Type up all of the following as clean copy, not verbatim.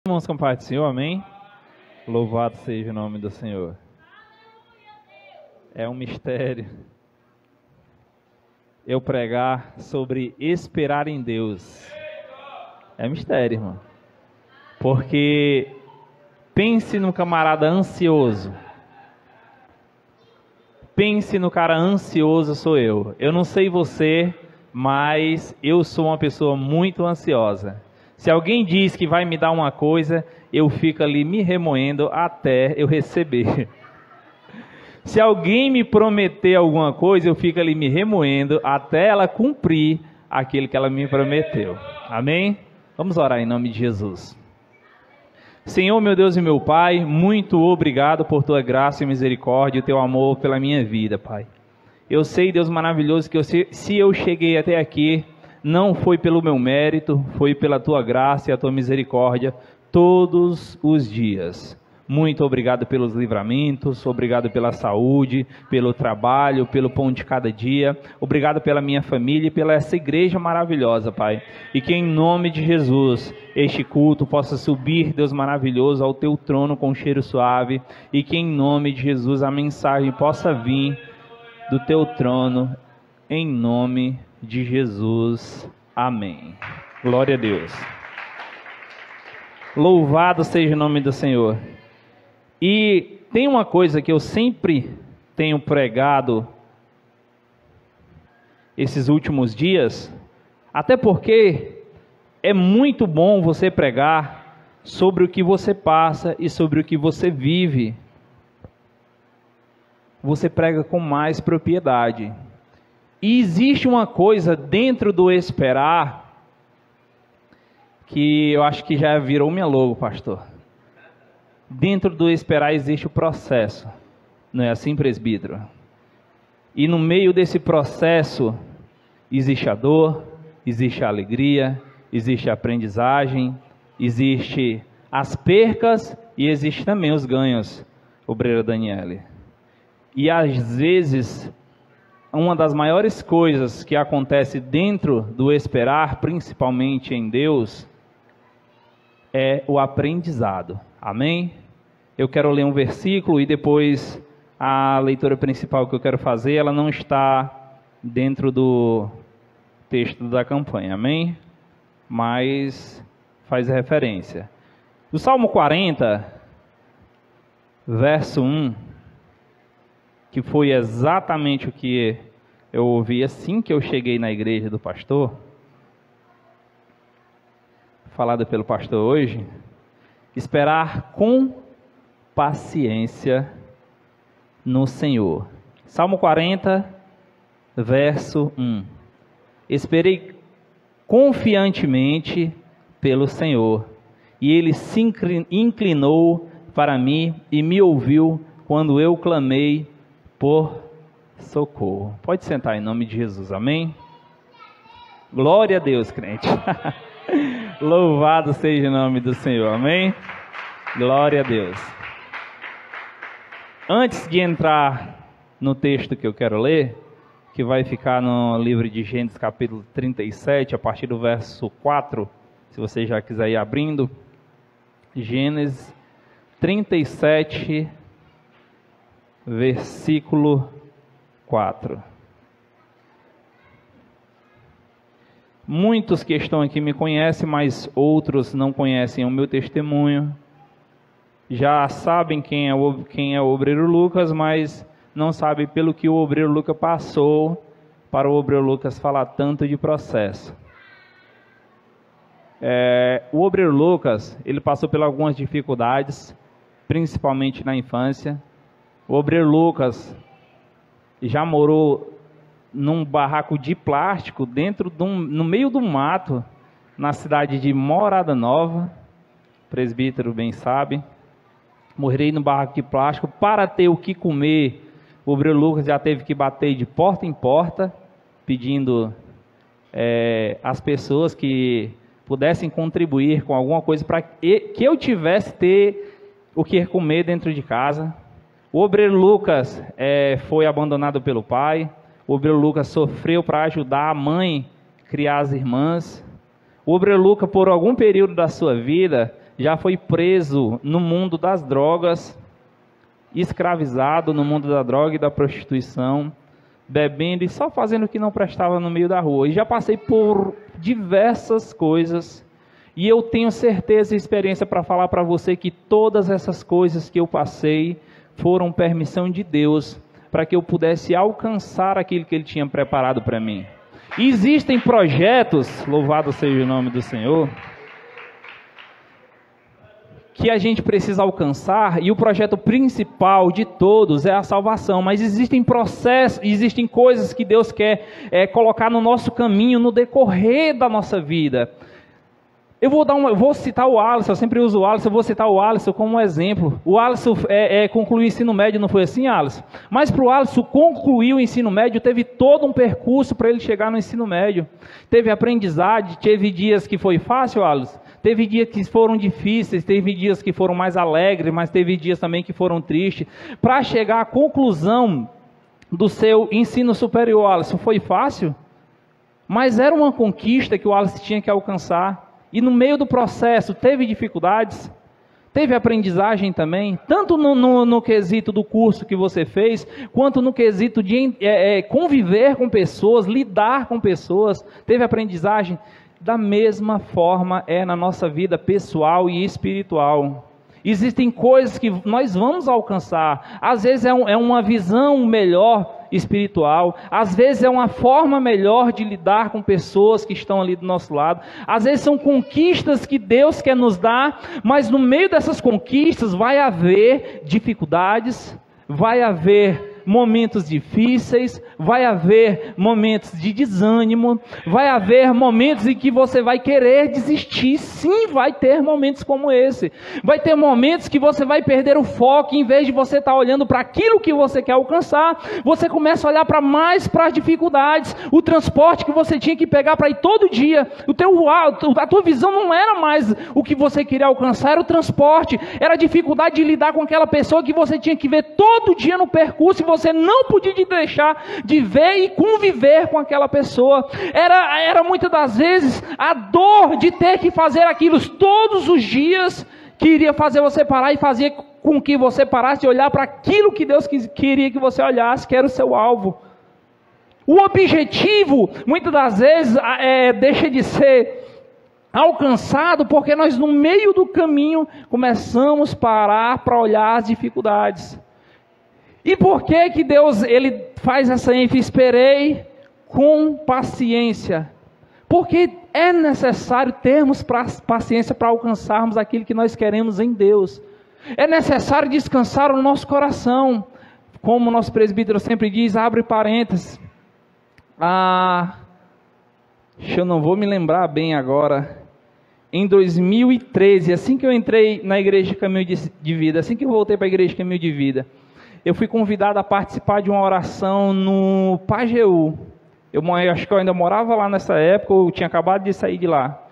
Irmãos com a paz do Senhor, amém? Louvado seja o nome do Senhor. É um mistério eu pregar sobre esperar em Deus. É mistério, irmão. Porque pense no camarada ansioso. Pense no cara ansioso, sou eu. Eu não sei você, mas eu sou uma pessoa muito ansiosa. Se alguém diz que vai me dar uma coisa, eu fico ali me remoendo até eu receber. Se alguém me prometer alguma coisa, eu fico ali me remoendo até ela cumprir aquilo que ela me prometeu. Amém? Vamos orar em nome de Jesus. Senhor, meu Deus e meu Pai, muito obrigado por tua graça e misericórdia e teu amor pela minha vida, Pai. Eu sei, Deus maravilhoso, que se eu cheguei até aqui, não foi pelo meu mérito, foi pela tua graça e a tua misericórdia todos os dias. Muito obrigado pelos livramentos, obrigado pela saúde, pelo trabalho, pelo pão de cada dia. Obrigado pela minha família e pela essa igreja maravilhosa, Pai. E que em nome de Jesus, este culto possa subir, Deus maravilhoso, ao teu trono com cheiro suave. E que em nome de Jesus a mensagem possa vir do teu trono, em nome de Jesus. Amém. Glória a Deus. Louvado seja o nome do Senhor. E tem uma coisa que eu sempre tenho pregado esses últimos dias, até porque é muito bom você pregar sobre o que você passa e sobre o que você vive. Você prega com mais propriedade. E existe uma coisa dentro do esperar que eu acho que já virou minha logo, pastor. Dentro do esperar existe o processo, não é assim, presbítero? E no meio desse processo existe a dor, existe a alegria, existe a aprendizagem, existe as percas e existe também os ganhos, obreira Daniele. E às vezes, uma das maiores coisas que acontece dentro do esperar, principalmente em Deus, é o aprendizado. Amém? Eu quero ler um versículo e depois a leitura principal que eu quero fazer, ela não está dentro do texto da campanha. Amém? Mas faz referência. O Salmo 40, verso 1, que foi exatamente o que eu ouvi assim que eu cheguei na igreja do pastor, falado pelo pastor hoje, esperar com paciência no Senhor. Salmo 40, verso 1. Esperei confiantemente pelo Senhor, e Ele se inclinou para mim e me ouviu quando eu clamei por socorro. Pode sentar em nome de Jesus, amém? Glória a Deus, crente. Louvado seja o nome do Senhor, amém? Glória a Deus. Antes de entrar no texto que eu quero ler, que vai ficar no livro de Gênesis capítulo 37, a partir do verso 4, se você já quiser ir abrindo, Gênesis 37, versículo 4. Muitos que estão aqui me conhecem, mas outros não conhecem o meu testemunho. Já sabem quem é o obreiro Lucas, mas não sabem pelo que o obreiro Lucas passou para o obreiro Lucas falar tanto de processo. O obreiro Lucas, ele passou por algumas dificuldades, principalmente na infância. O obreiro Lucas já morou num barraco de plástico no meio do mato, na cidade de Morada Nova. O presbítero bem sabe. Morei no barraco de plástico para ter o que comer. O obreiro Lucas já teve que bater de porta em porta, pedindo às pessoas que pudessem contribuir com alguma coisa para que eu tivesse ter o que comer dentro de casa. O obreiro Lucas foi abandonado pelo pai. O obreiro Lucas sofreu para ajudar a mãe a criar as irmãs. O obreiro Lucas, por algum período da sua vida, já foi preso no mundo das drogas, escravizado no mundo da droga e da prostituição, bebendo e só fazendo o que não prestava no meio da rua. E já passei por diversas coisas, e eu tenho certeza e experiência para falar para você que todas essas coisas que eu passei foram permissão de Deus, para que eu pudesse alcançar aquilo que Ele tinha preparado para mim. E existem projetos, louvado seja o nome do Senhor, que a gente precisa alcançar, e o projeto principal de todos é a salvação, mas existem processos, existem coisas que Deus quer colocar no nosso caminho, no decorrer da nossa vida. Eu vou citar o Alisson, eu sempre uso o Alisson, eu vou citar o Alisson como um exemplo. O Alisson concluiu o ensino médio, não foi assim, Alisson? Mas para o Alisson concluir o ensino médio, teve todo um percurso para ele chegar no ensino médio. Teve aprendizagem, teve dias que foi fácil, Alisson? Teve dias que foram difíceis, teve dias que foram mais alegres, mas teve dias também que foram tristes. Para chegar à conclusão do seu ensino superior, Alisson, foi fácil? Mas era uma conquista que o Alisson tinha que alcançar. E no meio do processo teve dificuldades, teve aprendizagem também, tanto no quesito do curso que você fez, quanto no quesito de conviver com pessoas, lidar com pessoas, teve aprendizagem. Da mesma forma é na nossa vida pessoal e espiritual. Existem coisas que nós vamos alcançar. Às vezes é uma visão melhor espiritual. Às vezes é uma forma melhor de lidar com pessoas que estão ali do nosso lado. Às vezes são conquistas que Deus quer nos dar. Mas no meio dessas conquistas vai haver dificuldades. Vai haver momentos difíceis, vai haver momentos de desânimo, vai haver momentos em que você vai querer desistir. Sim, vai ter momentos como esse. Vai ter momentos que você vai perder o foco, em vez de você estar olhando para aquilo que você quer alcançar, você começa a olhar para as dificuldades, o transporte que você tinha que pegar para ir todo dia, a tua visão não era mais o que você queria alcançar, era o transporte, era a dificuldade de lidar com aquela pessoa que você tinha que ver todo dia no percurso, e você não podia deixar de ver e conviver com aquela pessoa. Era muitas das vezes a dor de ter que fazer aquilo todos os dias, que iria fazer você parar e fazer com que você parasse de olhar para aquilo que Deus queria que você olhasse, que era o seu alvo. O objetivo, muitas das vezes, deixa de ser alcançado, porque nós no meio do caminho começamos a parar para olhar as dificuldades. E por que Deus ele faz essa ênfase? Esperei com paciência. Porque é necessário termos paciência para alcançarmos aquilo que nós queremos em Deus. É necessário descansar o nosso coração. Como o nosso presbítero sempre diz, abre parênteses. Eu não vou me lembrar bem agora. Em 2013, assim que eu entrei na Igreja Caminho de Vida, assim que eu voltei para a Igreja Caminho de Vida, eu fui convidado a participar de uma oração no Pajeú. Eu acho que eu ainda morava lá nessa época, eu tinha acabado de sair de lá.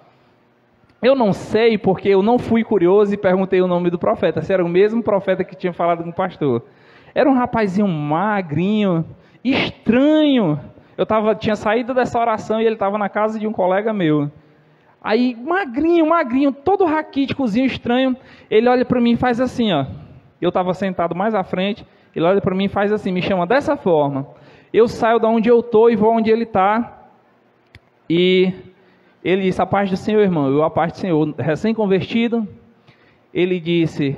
Eu não sei, porque eu não fui curioso e perguntei o nome do profeta, se era o mesmo profeta que tinha falado com o pastor. Era um rapazinho magrinho, estranho. Eu tinha saído dessa oração e ele estava na casa de um colega meu. Aí, magrinho, todo raquíticozinho, estranho. Ele olha para mim e faz assim, ó. Eu estava sentado mais à frente. Ele olha para mim e faz assim, me chama dessa forma. Eu saio de onde eu estou e vou onde ele está. E ele disse, a paz do Senhor, irmão. Eu, a paz do Senhor, recém-convertido. Ele disse,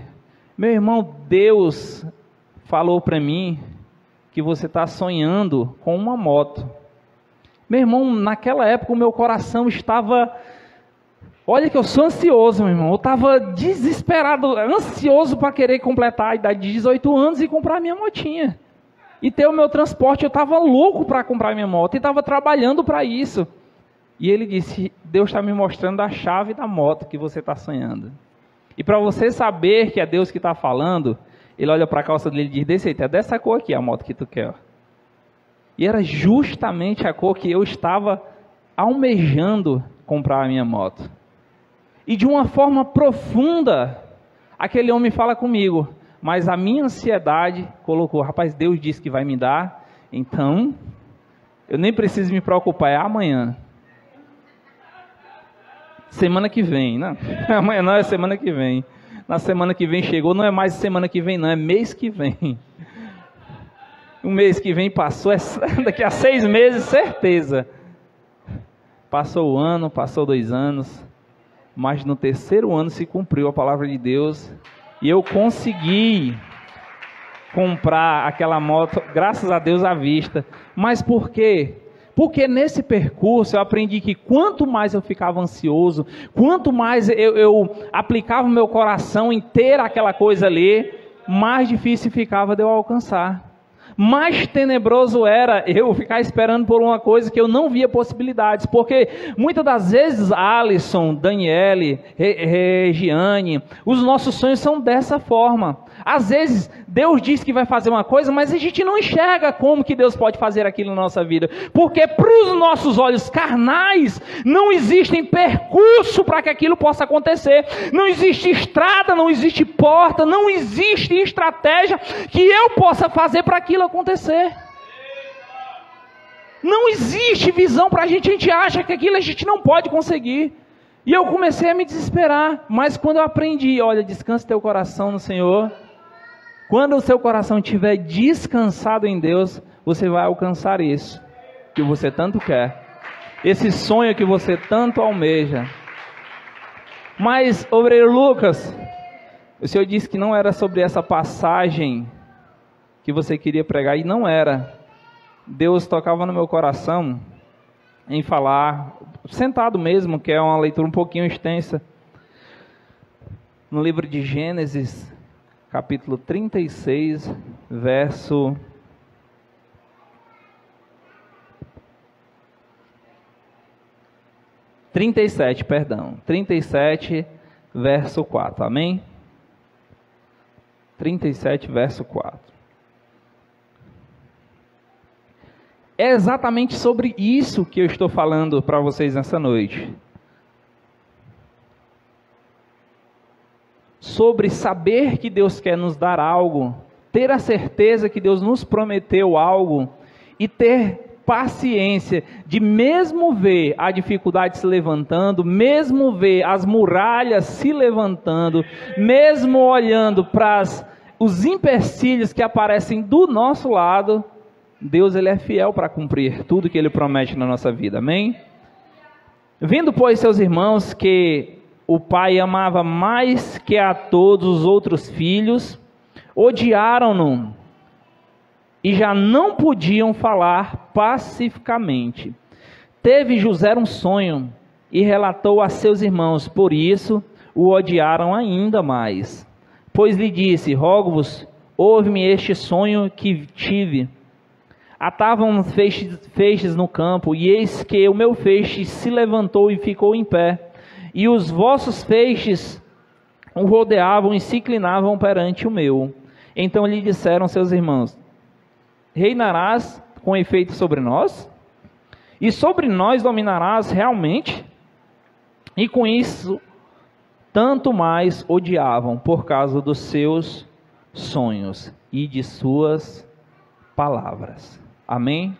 meu irmão, Deus falou para mim que você está sonhando com uma moto. Meu irmão, naquela época o meu coração estava... Olha que eu sou ansioso, meu irmão. Eu estava desesperado, ansioso para querer completar a idade de 18 anos e comprar a minha motinha. E ter o meu transporte. Eu estava louco para comprar a minha moto e estava trabalhando para isso. E ele disse, Deus está me mostrando a chave da moto que você está sonhando. E para você saber que é Deus que está falando, ele olha para a calça dele e diz, desse jeito, é dessa cor aqui a moto que tu quer. E era justamente a cor que eu estava almejando comprar a minha moto. E de uma forma profunda, aquele homem fala comigo, mas a minha ansiedade colocou, rapaz, Deus disse que vai me dar, então eu nem preciso me preocupar, é amanhã. Semana que vem, não. Amanhã não, é semana que vem. Na semana que vem chegou, não é mais semana que vem, não, é mês que vem. O mês que vem passou, daqui a 6 meses, certeza. Passou o ano, passou 2 anos, mas no 3º ano se cumpriu a palavra de Deus e eu consegui comprar aquela moto, graças a Deus, à vista. Mas por quê? Porque nesse percurso eu aprendi que quanto mais eu ficava ansioso, quanto mais eu aplicava o meu coração em ter aquela coisa ali, mais difícil ficava de eu alcançar. Mais tenebroso era eu ficar esperando por uma coisa que eu não via possibilidades, porque muitas das vezes, Alisson, Daniele, Regiane, os nossos sonhos são dessa forma. Às vezes, Deus diz que vai fazer uma coisa, mas a gente não enxerga como que Deus pode fazer aquilo na nossa vida, porque para os nossos olhos carnais, não existe percurso para que aquilo possa acontecer, não existe estrada, não existe porta, não existe estratégia que eu possa fazer para aquilo acontecer. Não existe visão para a gente acha que aquilo a gente não pode conseguir. E eu comecei a me desesperar, mas quando eu aprendi, olha, descansa teu coração no Senhor. Quando o seu coração estiver descansado em Deus, você vai alcançar isso que você tanto quer, esse sonho que você tanto almeja. Mas, obreiro Lucas, o Senhor disse que não era sobre essa passagem que você queria pregar, e não era. Deus tocava no meu coração em falar, sentado mesmo, que é uma leitura um pouquinho extensa, no livro de Gênesis, capítulo 36, verso 37, perdão. 37, verso 4, amém? 37, verso 4. É exatamente sobre isso que eu estou falando para vocês nessa noite. Sobre saber que Deus quer nos dar algo, ter a certeza que Deus nos prometeu algo e ter paciência de mesmo ver a dificuldade se levantando, mesmo ver as muralhas se levantando, mesmo olhando para os empecilhos que aparecem do nosso lado, Deus ele é fiel para cumprir tudo que Ele promete na nossa vida, amém? Vendo, pois, seus irmãos que o pai amava mais que a todos os outros filhos, odiaram-no e já não podiam falar pacificamente. Teve José um sonho e relatou a seus irmãos, por isso o odiaram ainda mais. Pois lhe disse, rogo-vos, ouve-me este sonho que tive. Atavam feixes no campo, e eis que o meu feixe se levantou e ficou em pé. E os vossos feixes o rodeavam e se inclinavam perante o meu. Então lhe disseram seus irmãos, reinarás com efeito sobre nós? E sobre nós dominarás realmente? E com isso, tanto mais odiavam por causa dos seus sonhos e de suas palavras. Amém?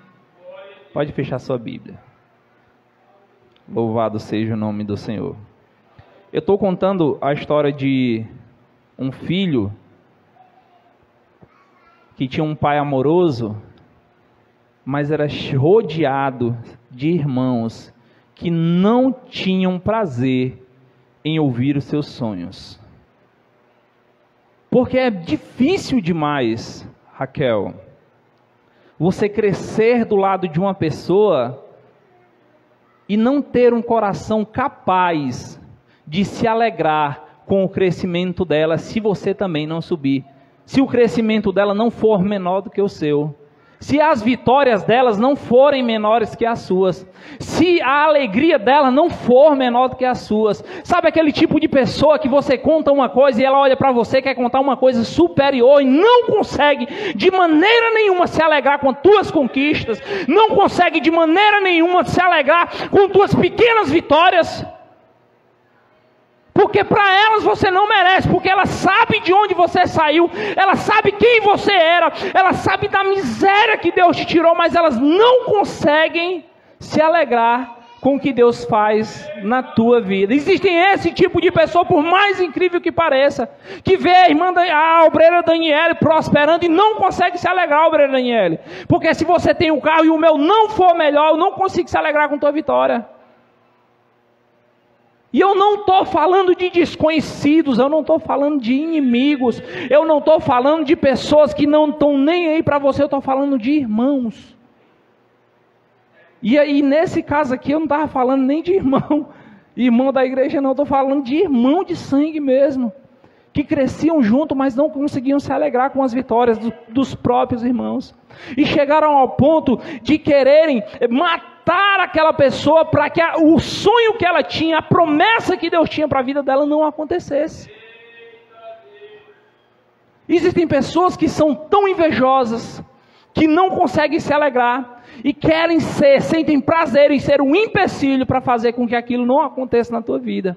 Pode fechar sua Bíblia. Louvado seja o nome do Senhor. Eu estou contando a história de um filho que tinha um pai amoroso, mas era rodeado de irmãos que não tinham prazer em ouvir os seus sonhos. Porque é difícil demais, Raquel, você crescer do lado de uma pessoa e não ter um coração capaz de se alegrar com o crescimento dela, se você também não subir. Se o crescimento dela não for menor do que o seu. Se as vitórias delas não forem menores que as suas. Se a alegria dela não for menor do que as suas. Sabe aquele tipo de pessoa que você conta uma coisa e ela olha para você e quer contar uma coisa superior e não consegue de maneira nenhuma se alegrar com tuas conquistas. Não consegue de maneira nenhuma se alegrar com tuas pequenas vitórias. Porque para elas você não merece, porque elas sabem de onde você saiu, elas sabem quem você era, elas sabem da miséria que Deus te tirou, mas elas não conseguem se alegrar com o que Deus faz na tua vida. Existem esse tipo de pessoa, por mais incrível que pareça, que vê a obreira Daniele prosperando e não consegue se alegrar, obreira Daniele. Porque se você tem um carro e o meu não for melhor, eu não consigo se alegrar com tua vitória. E eu não estou falando de desconhecidos, eu não estou falando de inimigos, eu não estou falando de pessoas que não estão nem aí para você, eu estou falando de irmãos. E aí, nesse caso aqui, eu não estava falando nem de irmão da igreja não, eu estou falando de irmão de sangue mesmo, que cresciam junto, mas não conseguiam se alegrar com as vitórias dos próprios irmãos. E chegaram ao ponto de quererem matar aquela pessoa para que o sonho que ela tinha, a promessa que Deus tinha para a vida dela não acontecesse. Existem pessoas que são tão invejosas, que não conseguem se alegrar, e sentem prazer em ser um empecilho para fazer com que aquilo não aconteça na tua vida.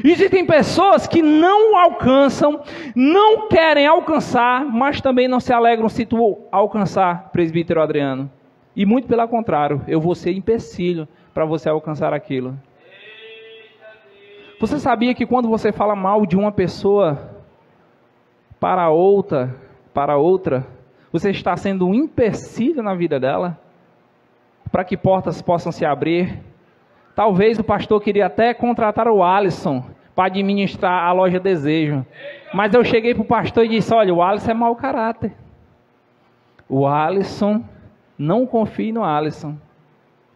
Existem pessoas que não alcançam, não querem alcançar, mas também não se alegram se tu alcançar, presbítero Adriano. E muito pelo contrário, eu vou ser empecilho para você alcançar aquilo. Você sabia que quando você fala mal de uma pessoa para outra, você está sendo um empecilho na vida dela, para que portas possam se abrir? Talvez o pastor queria até contratar o Alisson para administrar a loja Desejo. Mas eu cheguei para o pastor e disse, olha, o Alisson é mau caráter. O Alisson, não confie no Alisson.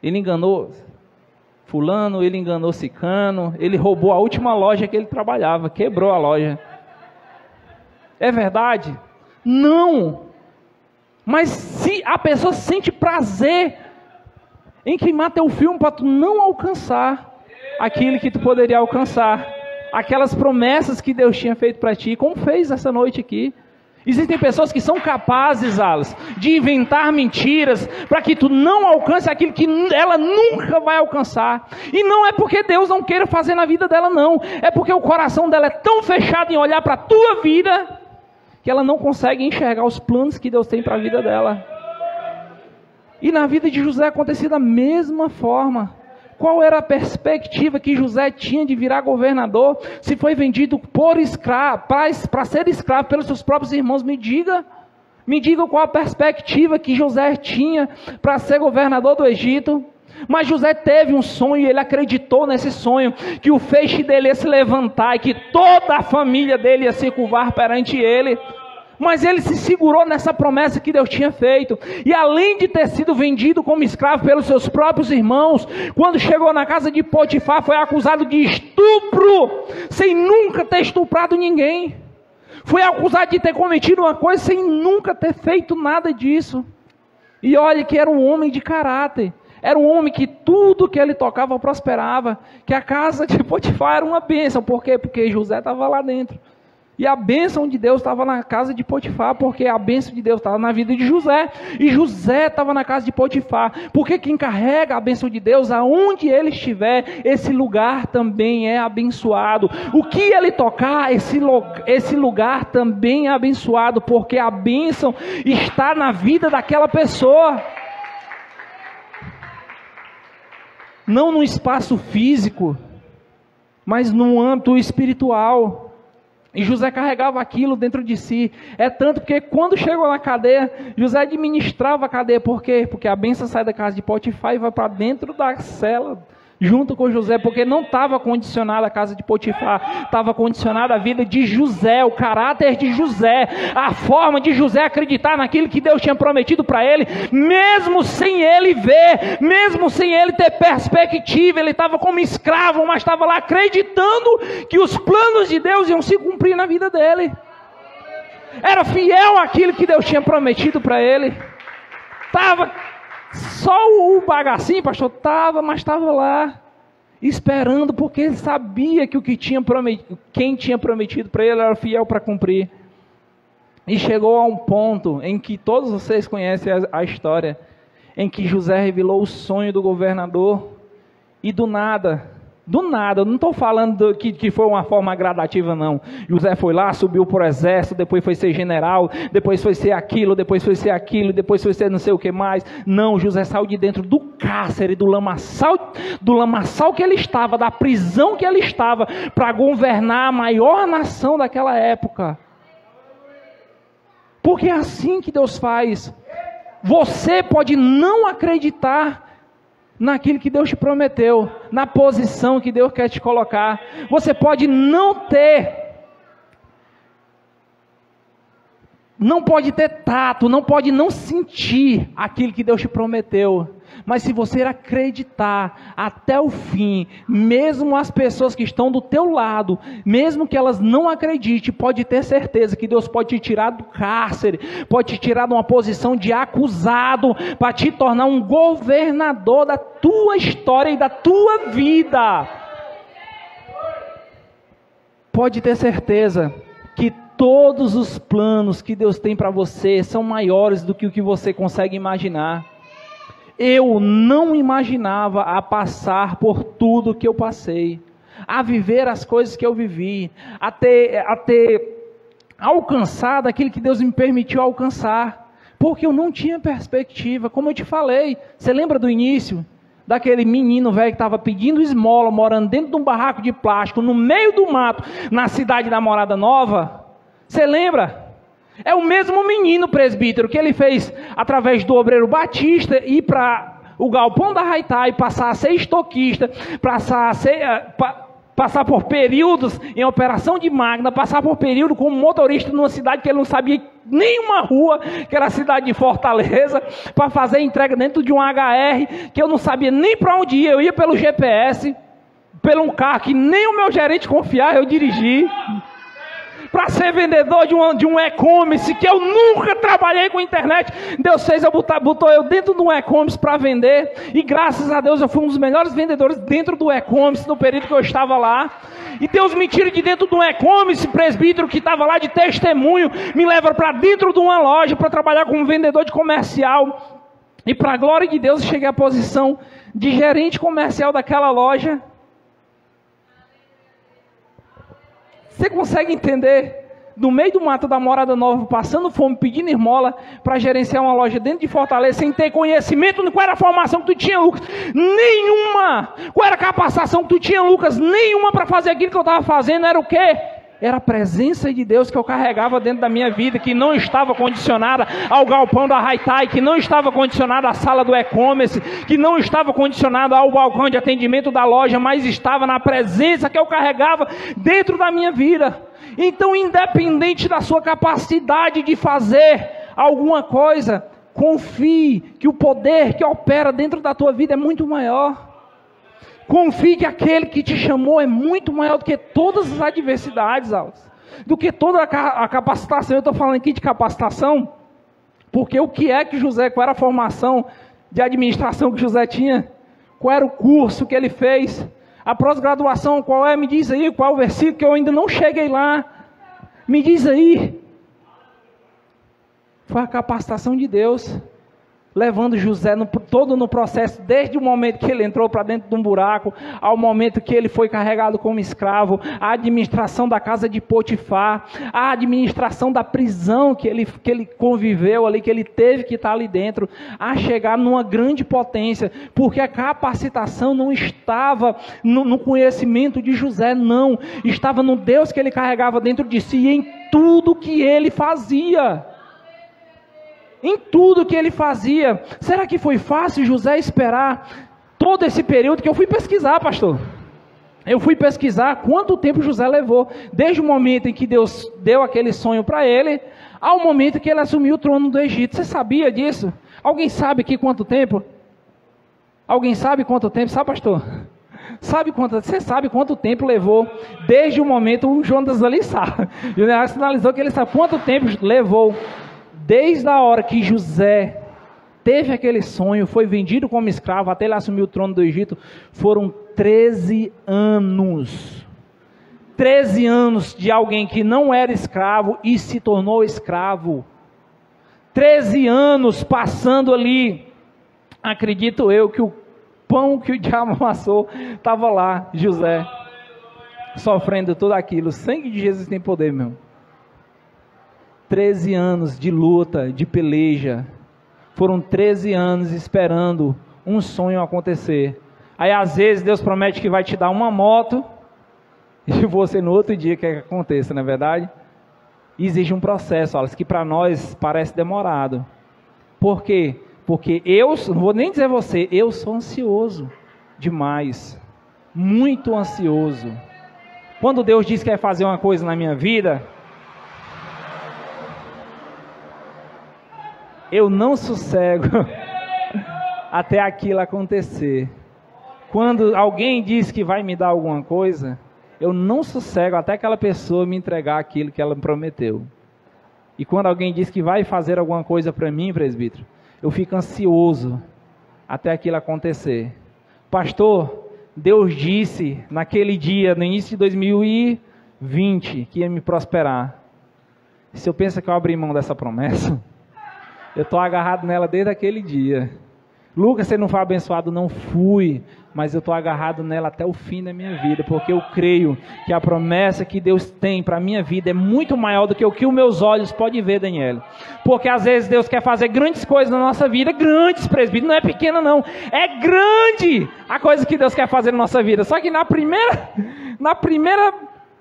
Ele enganou fulano, ele enganou cicano, ele roubou a última loja que ele trabalhava, quebrou a loja. É verdade? Não! Mas se a pessoa sente prazer em queimar teu filme para tu não alcançar aquilo que tu poderia alcançar, aquelas promessas que Deus tinha feito para ti, como fez essa noite aqui. Existem pessoas que são capazes, Alice, de inventar mentiras para que tu não alcance aquilo que ela nunca vai alcançar. E não é porque Deus não queira fazer na vida dela, não. É porque o coração dela é tão fechado em olhar para a tua vida que ela não consegue enxergar os planos que Deus tem para a vida dela. E na vida de José aconteceu da mesma forma. Qual era a perspectiva que José tinha de virar governador, se foi vendido por escravo, para ser escravo pelos seus próprios irmãos? Me diga qual a perspectiva que José tinha para ser governador do Egito. Mas José teve um sonho, ele acreditou nesse sonho, que o feixe dele ia se levantar e que toda a família dele ia se curvar perante ele. Mas ele se segurou nessa promessa que Deus tinha feito. E além de ter sido vendido como escravo pelos seus próprios irmãos, quando chegou na casa de Potifar, foi acusado de estupro, sem nunca ter estuprado ninguém. Foi acusado de ter cometido uma coisa sem nunca ter feito nada disso. E olha que era um homem de caráter. Era um homem que tudo que ele tocava prosperava. Que a casa de Potifar era uma bênção. Por quê? Porque José estava lá dentro. E a bênção de Deus estava na casa de Potifar, porque a bênção de Deus estava na vida de José. E José estava na casa de Potifar. Porque quem carrega a bênção de Deus, aonde ele estiver, esse lugar também é abençoado. O que ele tocar, esse lugar também é abençoado, porque a bênção está na vida daquela pessoa. Não no espaço físico, mas no âmbito espiritual. E José carregava aquilo dentro de si. É tanto que quando chegou na cadeia, José administrava a cadeia. Por quê? Porque a bênção sai da casa de Potifar e vai para dentro da cela, junto com José. Porque não estava condicionada a casa de Potifar, estava condicionada a vida de José, o caráter de José, a forma de José acreditar naquilo que Deus tinha prometido para ele, mesmo sem ele ver, mesmo sem ele ter perspectiva. Ele estava como escravo, mas estava lá acreditando que os planos de Deus iam se cumprir na vida dele. Era fiel àquilo que Deus tinha prometido para ele. Estava só o bagacinho, pastor, mas estava lá esperando, porque ele sabia que quem tinha prometido para ele era fiel para cumprir. E chegou a um ponto em que todos vocês conhecem a história, em que José revelou o sonho do governador, e do nada Do nada, eu não estou falando que foi uma forma gradativa, não. José foi lá, subiu para o exército, depois foi ser general, depois foi ser aquilo, depois foi ser aquilo, depois foi ser não sei o que mais. Não, José saiu de dentro do cárcere, do lamaçal que ele estava, da prisão que ele estava, para governar a maior nação daquela época. Porque é assim que Deus faz. Você pode não acreditar naquilo que Deus te prometeu, na posição que Deus quer te colocar. Você pode não pode ter tato, não pode não sentir aquilo que Deus te prometeu. Mas se você acreditar até o fim, mesmo as pessoas que estão do teu lado, mesmo que elas não acreditem, pode ter certeza que Deus pode te tirar do cárcere, pode te tirar de uma posição de acusado, para te tornar um governador da tua história e da tua vida. Pode ter certeza que todos os planos que Deus tem para você são maiores do que o que você consegue imaginar. Eu não imaginava a passar por tudo que eu passei, a viver as coisas que eu vivi, a ter alcançado aquilo que Deus me permitiu alcançar, porque eu não tinha perspectiva. Como eu te falei, você lembra do início? Daquele menino velho que estava pedindo esmola, morando dentro de um barraco de plástico, no meio do mato, na cidade da Morada Nova? Você lembra? É o mesmo menino, presbítero, que ele fez através do Obreiro Batista ir para o galpão da Haitai, passar a ser estoquista, passar por períodos em operação de máquina, passar por período como motorista numa cidade que ele não sabia nenhuma rua, que era a cidade de Fortaleza, para fazer entrega dentro de um HR, que eu não sabia nem para onde ir, eu ia pelo GPS, pelo um carro que nem o meu gerente confiava, eu dirigi. Para ser vendedor de um e-commerce, que eu nunca trabalhei com internet. Deus fez, botou eu dentro de um e-commerce para vender, e graças a Deus eu fui um dos melhores vendedores dentro do e-commerce no período que eu estava lá. E Deus me tira de dentro de um e-commerce, presbítero que estava lá de testemunho, me leva para dentro de uma loja para trabalhar como vendedor de comercial, e para a glória de Deus eu cheguei à posição de gerente comercial daquela loja. Você consegue entender? No meio do mato da Morada Nova, passando fome, pedindo esmola, para gerenciar uma loja dentro de Fortaleza, sem ter conhecimento. Qual era a formação que tu tinha, Lucas? Nenhuma! Qual era a capacitação que tu tinha, Lucas? Nenhuma para fazer aquilo que eu estava fazendo. Era o quê? Era a presença de Deus que eu carregava dentro da minha vida, que não estava condicionada ao galpão da Haitai, que não estava condicionada à sala do e-commerce, que não estava condicionada ao balcão de atendimento da loja, mas estava na presença que eu carregava dentro da minha vida. Então, independente da sua capacidade de fazer alguma coisa, confie que o poder que opera dentro da tua vida é muito maior. Confie que aquele que te chamou é muito maior do que todas as adversidades, do que toda a capacitação. Eu estou falando aqui de capacitação, porque o que é que José, qual era a formação de administração que José tinha? Qual era o curso que ele fez? A pós-graduação, qual é? Me diz aí, qual é o versículo, que eu ainda não cheguei lá. Me diz aí. Foi a capacitação de Deus, levando José todo no processo, desde o momento que ele entrou para dentro de um buraco, ao momento que ele foi carregado como escravo, a administração da casa de Potifar, a administração da prisão que ele conviveu ali, que ele teve que estar ali dentro, a chegar numa grande potência, porque a capacitação não estava no conhecimento de José, não, estava no Deus que ele carregava dentro de si, e em tudo que ele fazia. Em tudo que ele fazia. Será que foi fácil José esperar todo esse período? Que eu fui pesquisar, pastor. Eu fui pesquisar quanto tempo José levou, desde o momento em que Deus deu aquele sonho para ele, ao momento que ele assumiu o trono do Egito. Você sabia disso? Alguém sabe aqui quanto tempo? Alguém sabe quanto tempo? Sabe, pastor? Você sabe quanto tempo levou desde o momento, o Jonas ali sabe. O Jonas sinalizou que ele sabe quanto tempo levou. Desde a hora que José teve aquele sonho, foi vendido como escravo, até ele assumir o trono do Egito, foram 13 anos. 13 anos de alguém que não era escravo e se tornou escravo. 13 anos passando ali, acredito eu, que pão que o diabo amassou, estava lá, José, sofrendo tudo aquilo. O sangue de Jesus tem poder, meu. 13 anos de luta, de peleja. Foram 13 anos esperando um sonho acontecer. Aí às vezes Deus promete que vai te dar uma moto e você no outro dia quer que aconteça, não é verdade? E exige um processo, olha, que para nós parece demorado. Por quê? Porque eu, não vou nem dizer você, eu sou ansioso demais. Muito ansioso. Quando Deus diz que quer fazer uma coisa na minha vida, eu não sossego até aquilo acontecer. Quando alguém diz que vai me dar alguma coisa, eu não sossego até aquela pessoa me entregar aquilo que ela me prometeu. E quando alguém diz que vai fazer alguma coisa para mim, presbítero, eu fico ansioso até aquilo acontecer. Pastor, Deus disse naquele dia, no início de 2020, que ia me prosperar. Se eu penso que eu abri mão dessa promessa, eu estou agarrado nela desde aquele dia. Lucas, você não foi abençoado? Não fui, mas eu estou agarrado nela até o fim da minha vida, porque eu creio que a promessa que Deus tem para a minha vida é muito maior do que o que os meus olhos podem ver, Daniel. Porque às vezes Deus quer fazer grandes coisas na nossa vida, grandes, presbítero, não é pequena não, é grande a coisa que Deus quer fazer na nossa vida. Só que na primeira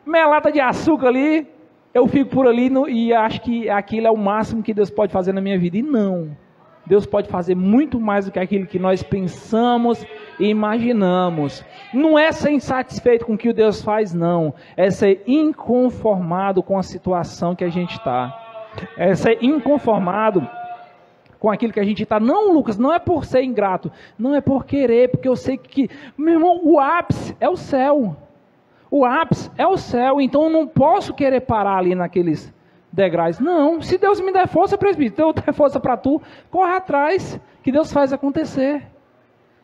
melata de açúcar ali, eu fico por ali e acho que aquilo é o máximo que Deus pode fazer na minha vida. E não. Deus pode fazer muito mais do que aquilo que nós pensamos e imaginamos. Não é ser insatisfeito com o que o Deus faz, não. É ser inconformado com a situação que a gente está. É ser inconformado com aquilo que a gente está. Não, Lucas, não é por ser ingrato. Não é por querer, porque eu sei que, meu irmão, o ápice é o céu. O ápice é o céu, então eu não posso querer parar ali naqueles degraus. Não, se Deus me der força, presbítero, eu der força para tu, corre atrás, que Deus faz acontecer.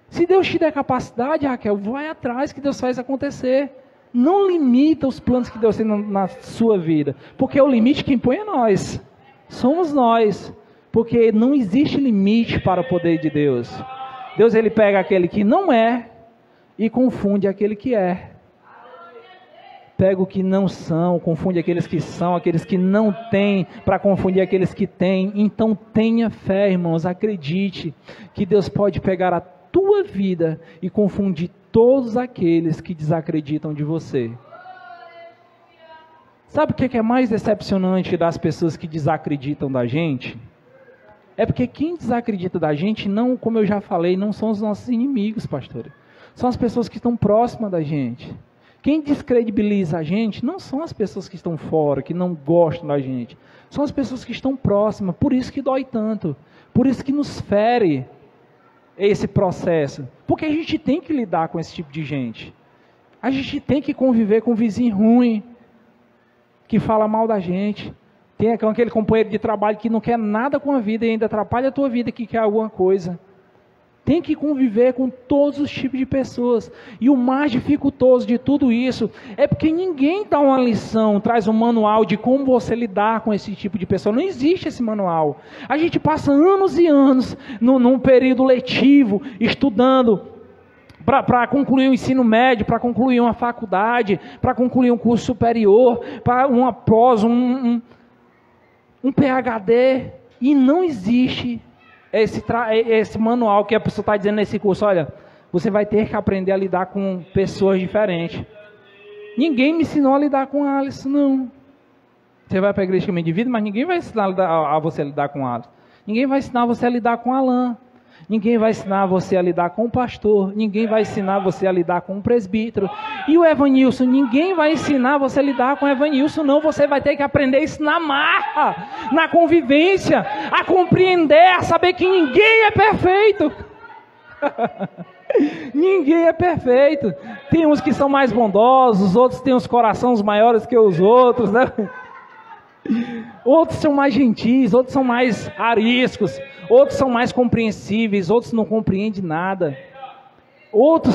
Se Deus te der capacidade, Raquel, vai atrás, que Deus faz acontecer. Não limita os planos que Deus tem na sua vida, porque o limite quem põe é nós, somos nós, porque não existe limite para o poder de Deus. Deus, ele pega aquele que não é e confunde aquele que é. Pega o que não são, confunde aqueles que são, aqueles que não têm, para confundir aqueles que têm. Então tenha fé, irmãos, acredite que Deus pode pegar a tua vida e confundir todos aqueles que desacreditam de você. Sabe o que é mais decepcionante das pessoas que desacreditam da gente? É porque quem desacredita da gente, não, como eu já falei, não são os nossos inimigos, pastor. São as pessoas que estão próximas da gente. Quem descredibiliza a gente não são as pessoas que estão fora, que não gostam da gente. São as pessoas que estão próximas. Por isso que dói tanto. Por isso que nos fere esse processo. Porque a gente tem que lidar com esse tipo de gente. A gente tem que conviver com um vizinho ruim, que fala mal da gente. Tem aquele companheiro de trabalho que não quer nada com a vida e ainda atrapalha a tua vida, que quer alguma coisa. Tem que conviver com todos os tipos de pessoas. E o mais dificultoso de tudo isso é porque ninguém dá uma lição, traz um manual de como você lidar com esse tipo de pessoa. Não existe esse manual. A gente passa anos e anos num período letivo, estudando para concluir o ensino médio, para concluir uma faculdade, para concluir um curso superior, para uma pós, um PhD. E não existe esse manual que a pessoa está dizendo nesse curso. Olha, você vai ter que aprender a lidar com pessoas diferentes. Ninguém me ensinou a lidar com a Alice, não. Você vai para a igreja Caminho de Vida, mas ninguém vai ensinar a você a lidar com a Alice. Ninguém vai ensinar você a lidar com a Alain. Ninguém vai ensinar você a lidar com o pastor. Ninguém vai ensinar você a lidar com o presbítero. E o Evanilson, ninguém vai ensinar você a lidar com o Evanilson, não. Você vai ter que aprender isso na marra, na convivência, a compreender, a saber que ninguém é perfeito. Ninguém é perfeito. Tem uns que são mais bondosos, outros têm os corações maiores que os outros, né? Outros são mais gentis, outros são mais ariscos, outros são mais compreensíveis, outros não compreendem nada, outros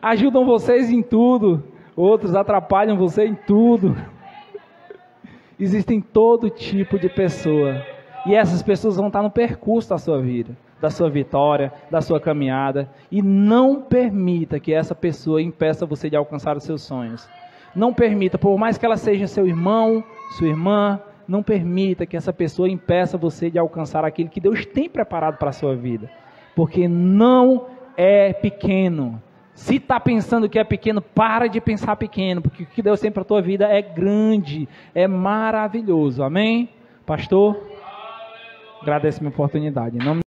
ajudam vocês em tudo, outros atrapalham você em tudo. Existem todo tipo de pessoa, e essas pessoas vão estar no percurso da sua vida, da sua vitória, da sua caminhada. E não permita que essa pessoa impeça você de alcançar os seus sonhos. Não permita, por mais que ela seja seu irmão, sua irmã, não permita que essa pessoa impeça você de alcançar aquilo que Deus tem preparado para a sua vida. Porque não é pequeno. Se está pensando que é pequeno, para de pensar pequeno, porque o que Deus tem para a tua vida é grande, é maravilhoso. Amém? Pastor, agradeço a minha oportunidade. Em nome